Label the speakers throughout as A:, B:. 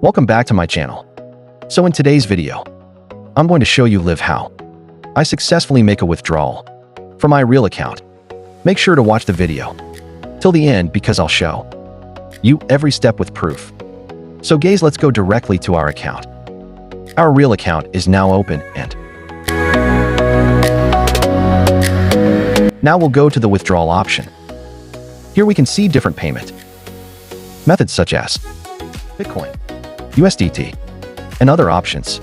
A: Welcome back to my channel. So in today's video, I'm going to show you live how I successfully make a withdrawal from my real account. Make sure to watch the video till the end because I'll show you every step with proof. So guys, let's go directly to our account. Our real account is now open and now we'll go to the withdrawal option. Here we can see different payment methods such as Bitcoin, USDT, and other options.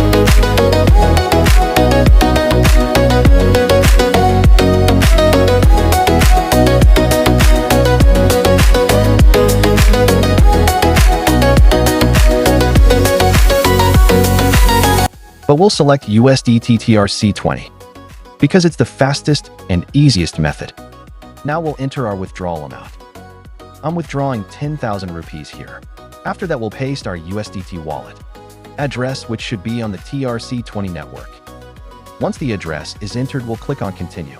A: But we'll select USDT TRC20 because it's the fastest and easiest method. Now we'll enter our withdrawal amount. I'm withdrawing 10,000 rupees here. After that, we'll paste our USDT wallet address, which should be on the TRC20 network. Once the address is entered, we'll click on continue.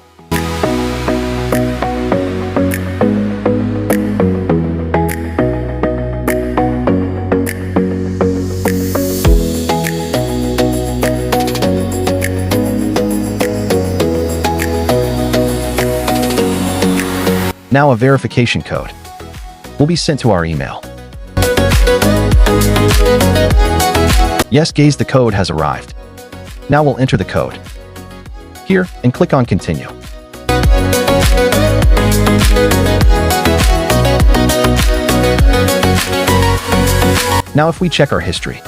A: Now a verification code will be sent to our email. Yes, guys, the code has arrived. Now we'll enter the code here and click on continue. Now if we check our history,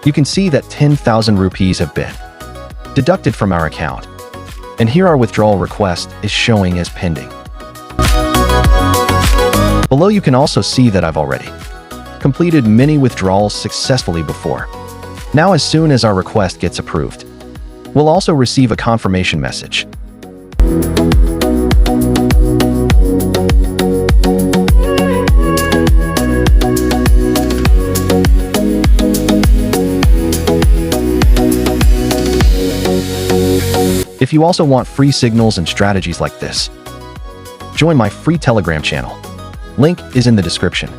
A: you can see that 10,000 rupees have been deducted from our account. And here our withdrawal request is showing as pending. Below you can also see that I've already completed many withdrawals successfully before. Now as soon as our request gets approved, we'll also receive a confirmation message. If you also want free signals and strategies like this, join my free Telegram channel. Link is in the description.